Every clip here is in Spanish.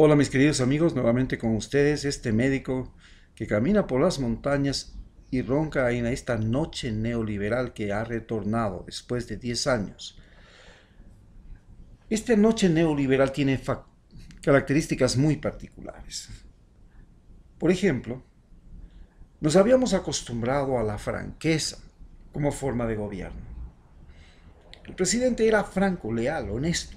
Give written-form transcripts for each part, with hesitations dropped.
Hola mis queridos amigos, nuevamente con ustedes, este médico que camina por las montañas y ronca en esta noche neoliberal que ha retornado después de 10 años. Esta noche neoliberal tiene características muy particulares. Por ejemplo, nos habíamos acostumbrado a la franqueza como forma de gobierno. El presidente era franco, leal, honesto.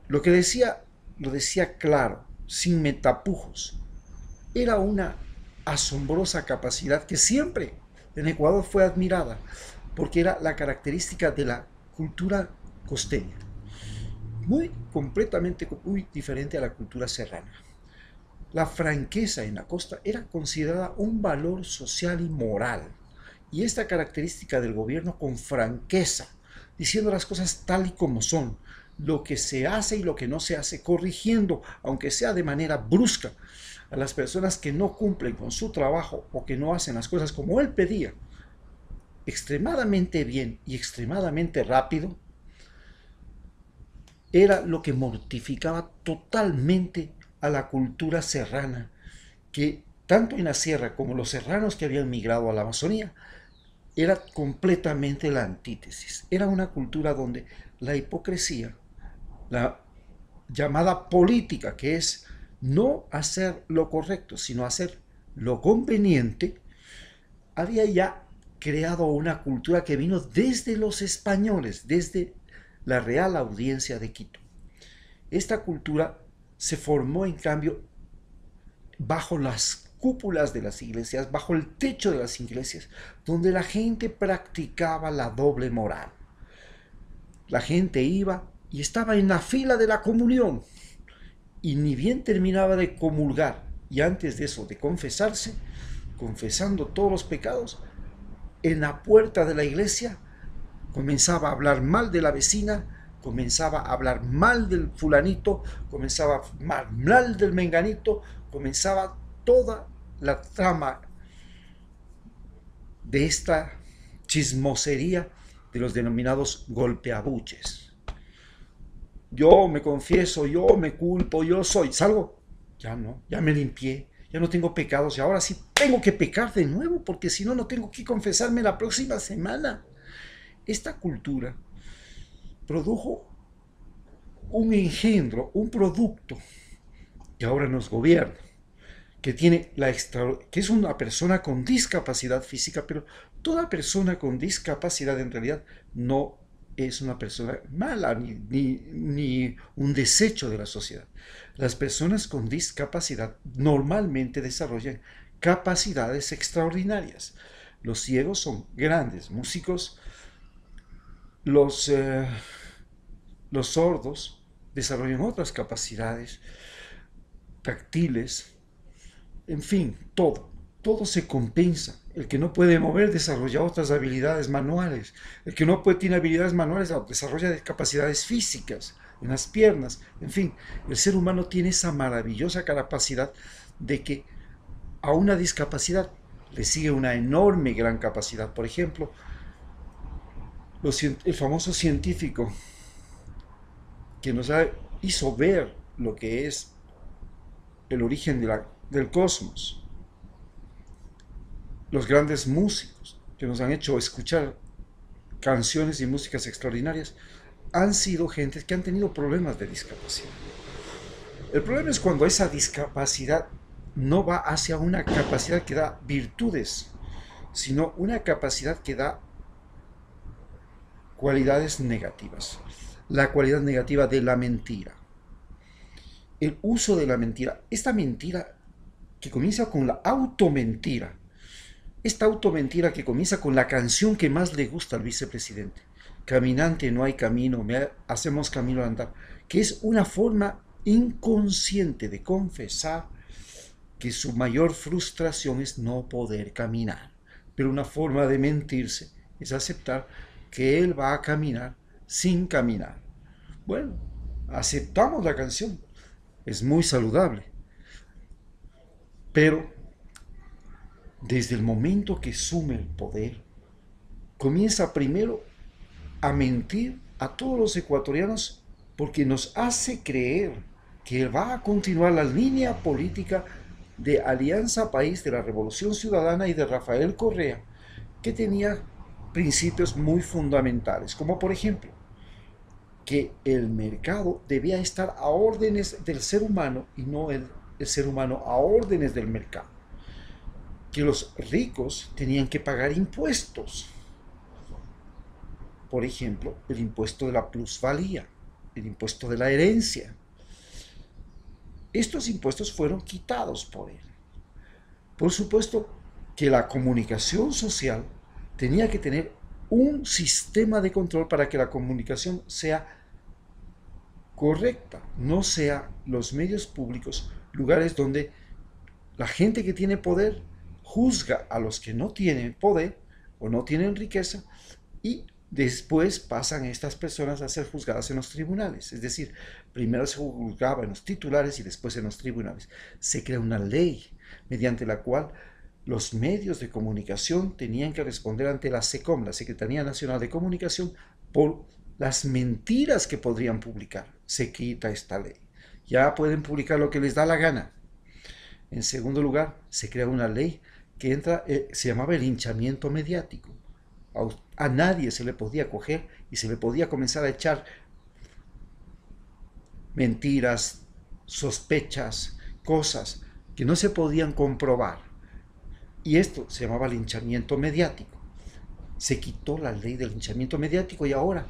Lo que decía, lo decía claro, sin metapujos. Era una asombrosa capacidad que siempre en Ecuador fue admirada, porque era la característica de la cultura costeña, muy completamente muy diferente a la cultura serrana. La franqueza en la costa era considerada un valor social y moral, y esta característica del gobierno con franqueza, diciendo las cosas tal y como son, lo que se hace y lo que no se hace, corrigiendo, aunque sea de manera brusca, a las personas que no cumplen con su trabajo o que no hacen las cosas como él pedía, extremadamente bien y extremadamente rápido, era lo que mortificaba totalmente a la cultura serrana, que tanto en la sierra como los serranos que habían migrado a la Amazonía, era completamente la antítesis. Era una cultura donde la hipocresía, la llamada política, que es no hacer lo correcto, sino hacer lo conveniente, había ya creado una cultura que vino desde los españoles, desde la Real Audiencia de Quito. Esta cultura se formó, en cambio, bajo las cúpulas de las iglesias, bajo el techo de las iglesias, donde la gente practicaba la doble moral. La gente iba y estaba en la fila de la comunión, y ni bien terminaba de comulgar, y antes de eso de confesarse, confesando todos los pecados, en la puerta de la iglesia comenzaba a hablar mal de la vecina, comenzaba a hablar mal del fulanito, comenzaba a hablar mal del menganito, comenzaba toda la trama de esta chismosería de los denominados golpeabuches. Yo me confieso, yo me culpo, yo soy, salgo, ya no, ya me limpié, ya no tengo pecados y ahora sí tengo que pecar de nuevo porque si no, no tengo que confesarme la próxima semana. Esta cultura produjo un engendro, un producto que ahora nos gobierna, que tiene que es una persona con discapacidad física, pero toda persona con discapacidad en realidad no es una persona mala ni un desecho de la sociedad. Las personas con discapacidad normalmente desarrollan capacidades extraordinarias. Los ciegos son grandes músicos, los, eh, los sordos desarrollan otras capacidades táctiles, en fin, todo se compensa. El que no puede mover desarrolla otras habilidades manuales. El que no puede, tiene habilidades manuales desarrolla capacidades físicas en las piernas. En fin, el ser humano tiene esa maravillosa capacidad de que a una discapacidad le sigue una enorme gran capacidad. Por ejemplo, el famoso científico que hizo ver lo que es el origen del cosmos, los grandes músicos que nos han hecho escuchar canciones y músicas extraordinarias, han sido gentes que han tenido problemas de discapacidad. El problema es cuando esa discapacidad no va hacia una capacidad que da virtudes, sino una capacidad que da cualidades negativas. La cualidad negativa de la mentira. El uso de la mentira. Esta mentira que comienza con la automentira. Esta automentira que comienza con la canción que más le gusta al vicepresidente. Caminante no hay camino, hacemos camino al andar. Que es una forma inconsciente de confesar que su mayor frustración es no poder caminar. Pero una forma de mentirse es aceptar que él va a caminar sin caminar. Bueno, aceptamos la canción. Es muy saludable. Pero desde el momento que sume el poder, comienza primero a mentir a todos los ecuatorianos porque nos hace creer que va a continuar la línea política de Alianza País, de la Revolución Ciudadana y de Rafael Correa, que tenía principios muy fundamentales, como por ejemplo, que el mercado debía estar a órdenes del ser humano y no el ser humano a órdenes del mercado, que los ricos tenían que pagar impuestos, por ejemplo, el impuesto de la plusvalía, el impuesto de la herencia. Estos impuestos fueron quitados por él. Por supuesto que la comunicación social tenía que tener un sistema de control para que la comunicación sea correcta, no sea los medios públicos lugares donde la gente que tiene poder juzga a los que no tienen poder o no tienen riqueza y después pasan estas personas a ser juzgadas en los tribunales. Es decir, primero se juzgaba en los titulares y después en los tribunales. Se crea una ley mediante la cual los medios de comunicación tenían que responder ante la SECOM, la Secretaría Nacional de Comunicación, por las mentiras que podrían publicar. Se quita esta ley. Ya pueden publicar lo que les da la gana. En segundo lugar, se crea una ley que se llamaba el linchamiento mediático. A nadie se le podía coger y se le podía comenzar a echar mentiras, sospechas, cosas que no se podían comprobar. Y esto se llamaba linchamiento mediático. Se quitó la ley del linchamiento mediático y ahora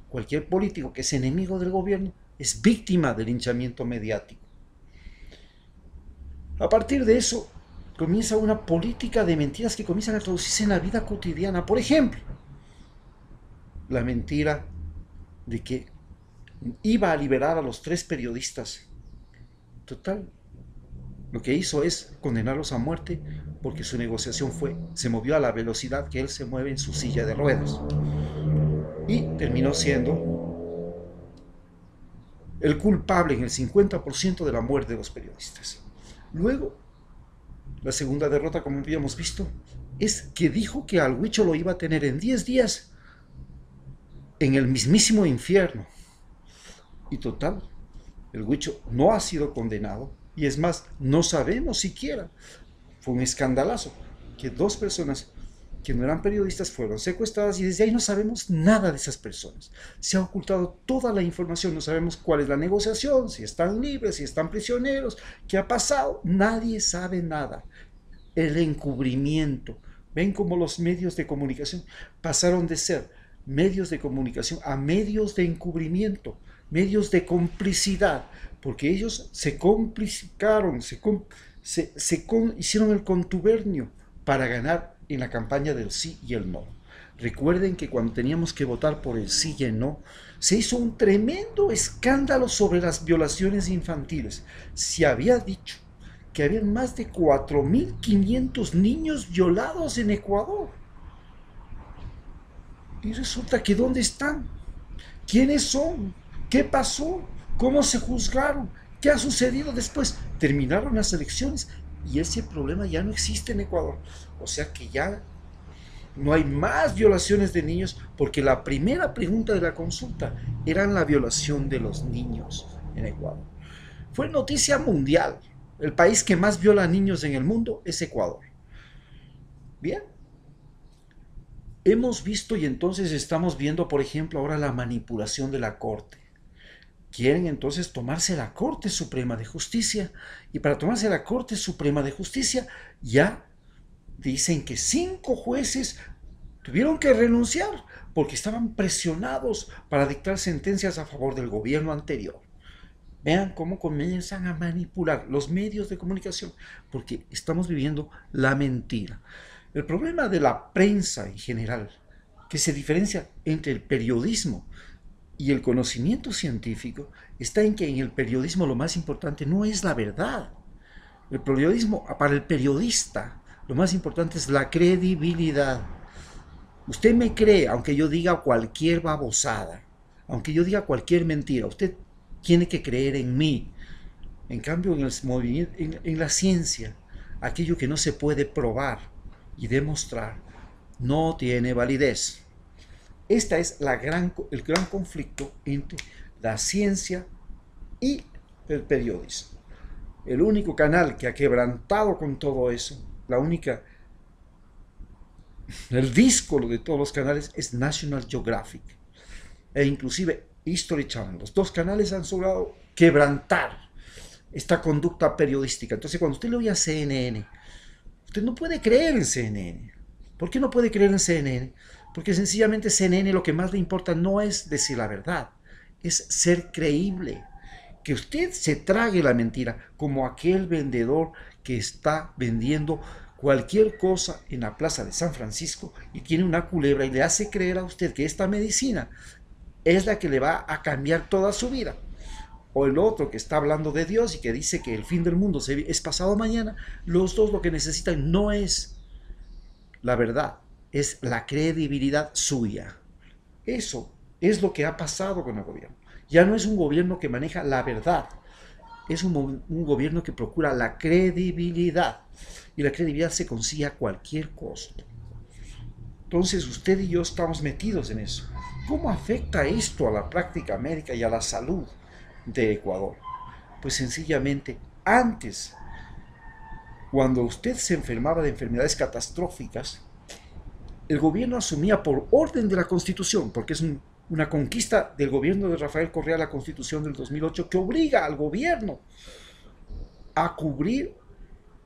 cualquier político que es enemigo del gobierno es víctima del linchamiento mediático. A partir de eso comienza una política de mentiras que comienzan a traducirse en la vida cotidiana. Por ejemplo, la mentira de que iba a liberar a los 3 periodistas. Total, lo que hizo es condenarlos a muerte porque su negociación se movió a la velocidad que él se mueve en su silla de ruedas. Y terminó siendo el culpable en el 50% de la muerte de los periodistas. Luego, la segunda derrota, como habíamos visto, es que dijo que al Huicho lo iba a tener en 10 días en el mismísimo infierno. Y total, el Huicho no ha sido condenado, y es más, no sabemos siquiera. Fue un escandalazo que 2 personas que no eran periodistas fueron secuestradas y desde ahí no sabemos nada de esas personas. Se ha ocultado toda la información, no sabemos cuál es la negociación, si están libres, si están prisioneros, qué ha pasado, nadie sabe nada. El encubrimiento. Ven cómo los medios de comunicación pasaron de ser medios de comunicación a medios de encubrimiento, medios de complicidad, porque ellos se complicaron, hicieron el contubernio para ganar en la campaña del sí y el no. Recuerden que cuando teníamos que votar por el sí y el no, se hizo un tremendo escándalo sobre las violaciones infantiles. Se había dicho que habían más de 4.500 niños violados en Ecuador. Y resulta que ¿dónde están? ¿Quiénes son? ¿Qué pasó? ¿Cómo se juzgaron? ¿Qué ha sucedido después? Terminaron las elecciones y ese problema ya no existe en Ecuador. O sea que ya no hay más violaciones de niños porque la primera pregunta de la consulta era la violación de los niños en Ecuador. Fue noticia mundial. El país que más viola a niños en el mundo es Ecuador. Bien. Hemos visto y entonces estamos viendo, por ejemplo, ahora la manipulación de la Corte. Quieren entonces tomarse la Corte Suprema de Justicia y para tomarse la Corte Suprema de Justicia ya dicen que 5 jueces tuvieron que renunciar porque estaban presionados para dictar sentencias a favor del gobierno anterior. Vean cómo comienzan a manipular los medios de comunicación porque estamos viviendo la mentira. El problema de la prensa en general, que se diferencia entre el periodismo y el conocimiento científico, está en que en el periodismo lo más importante no es la verdad. El periodismo, para el periodista, lo más importante es la credibilidad. Usted me cree, aunque yo diga cualquier babosada, aunque yo diga cualquier mentira, usted tiene que creer en mí. En cambio, en la ciencia, aquello que no se puede probar y demostrar no tiene validez. Este es el gran conflicto entre la ciencia y el periodismo. El único canal que ha quebrantado con todo eso, el díscolo de todos los canales es National Geographic e inclusive History Channel. Los dos canales han logrado quebrantar esta conducta periodística. Entonces, cuando usted le oye a CNN, usted no puede creer en CNN. ¿Por qué no puede creer en CNN? Porque sencillamente CNN lo que más le importa no es decir la verdad, es ser creíble. Que usted se trague la mentira, como aquel vendedor que está vendiendo cualquier cosa en la plaza de San Francisco y tiene una culebra y le hace creer a usted que esta medicina es la que le va a cambiar toda su vida. O el otro que está hablando de Dios y que dice que el fin del mundo es pasado mañana. Los dos lo que necesitan no es la verdad, es la credibilidad suya. Eso es lo que ha pasado con el gobierno. Ya no es un gobierno que maneja la verdad, es un gobierno que procura la credibilidad. Y la credibilidad se consigue a cualquier costo. Entonces usted y yo estamos metidos en eso. ¿Cómo afecta esto a la práctica médica y a la salud de Ecuador? Pues sencillamente, antes, cuando usted se enfermaba de enfermedades catastróficas, el gobierno asumía por orden de la Constitución, porque es una conquista del gobierno de Rafael Correa, la Constitución del 2008, que obliga al gobierno a cubrir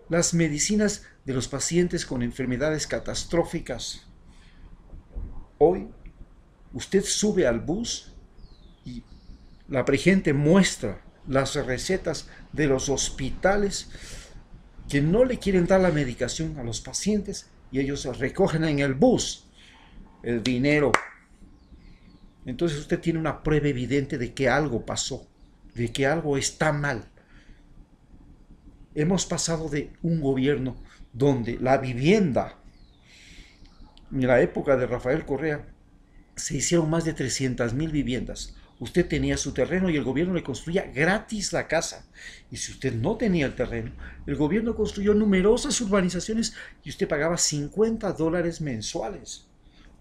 las medicinas de los pacientes con enfermedades catastróficas. Hoy, usted sube al bus y la gente muestra las recetas de los hospitales que no le quieren dar la medicación a los pacientes y ellos recogen en el bus el dinero. Entonces usted tiene una prueba evidente de que algo pasó, de que algo está mal. Hemos pasado de un gobierno donde la vivienda, en la época de Rafael Correa, se hicieron más de 300,000 viviendas. Usted tenía su terreno y el gobierno le construía gratis la casa. Y si usted no tenía el terreno, el gobierno construyó numerosas urbanizaciones y usted pagaba $50 mensuales.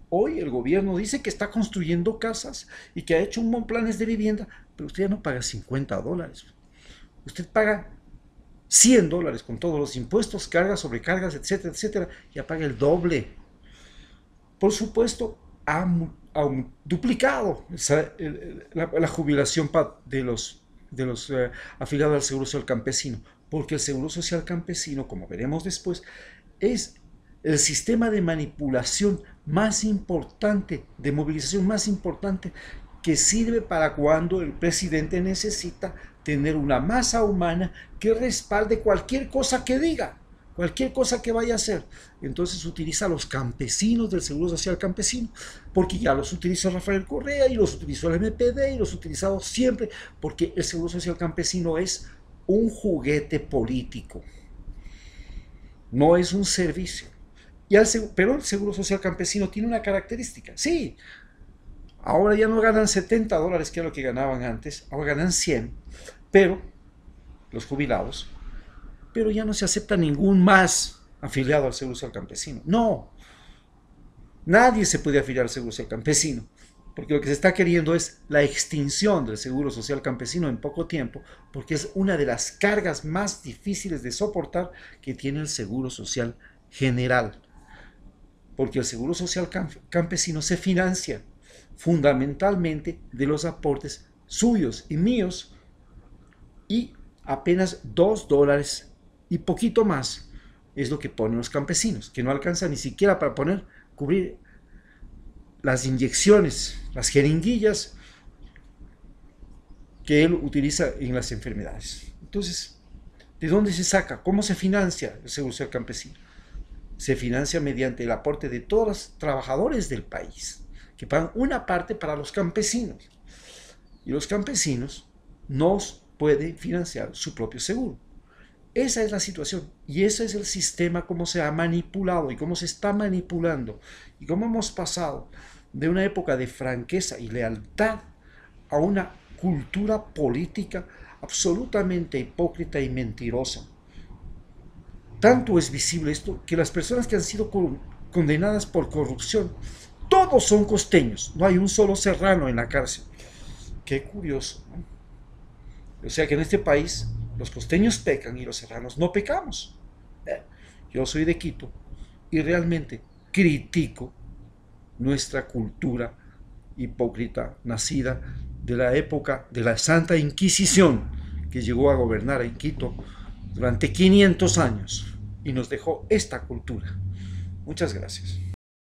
Hoy el gobierno dice que está construyendo casas y que ha hecho planes de vivienda, pero usted ya no paga $50. Usted paga $100 con todos los impuestos, cargas, sobrecargas, etcétera, etcétera, ya paga el doble. Por supuesto, ha duplicado la jubilación de los afiliados al Seguro Social Campesino, porque el Seguro Social Campesino, como veremos después, es el sistema de manipulación más importante, de movilización más importante, que sirve para cuando el presidente necesita tener una masa humana que respalde cualquier cosa que diga, cualquier cosa que vaya a hacer. Entonces utiliza a los campesinos del Seguro Social Campesino, porque ya los utilizó Rafael Correa y los utilizó el MPD y los ha utilizado siempre, porque el Seguro Social Campesino es un juguete político, no es un servicio. Pero el Seguro Social Campesino tiene una característica, sí, ahora ya no ganan $70, que es lo que ganaban antes, ahora ganan 100, pero los jubilados, pero ya no se acepta ningún más afiliado al Seguro Social Campesino. No, nadie se puede afiliar al Seguro Social Campesino, porque lo que se está queriendo es la extinción del Seguro Social Campesino en poco tiempo, porque es una de las cargas más difíciles de soportar que tiene el Seguro Social General, porque el Seguro Social Campesino se financia fundamentalmente de los aportes suyos y míos, y apenas $2 y poquito más es lo que ponen los campesinos, que no alcanza ni siquiera para cubrir las inyecciones, las jeringuillas que él utiliza en las enfermedades. Entonces, ¿de dónde se saca? ¿Cómo se financia el Seguro Social Campesino? Se financia mediante el aporte de todos los trabajadores del país, que pagan una parte para los campesinos. Y los campesinos no pueden financiar su propio seguro. Esa es la situación y ese es el sistema, como se ha manipulado y cómo se está manipulando y cómo hemos pasado de una época de franqueza y lealtad a una cultura política absolutamente hipócrita y mentirosa. Tanto es visible esto que las personas que han sido condenadas por corrupción, todos son costeños, no hay un solo serrano en la cárcel. Qué curioso, ¿no? O sea que en este país los costeños pecan y los serranos no pecamos. Yo soy de Quito y realmente critico nuestra cultura hipócrita nacida de la época de la Santa Inquisición, que llegó a gobernar en Quito durante 500 años y nos dejó esta cultura. Muchas gracias.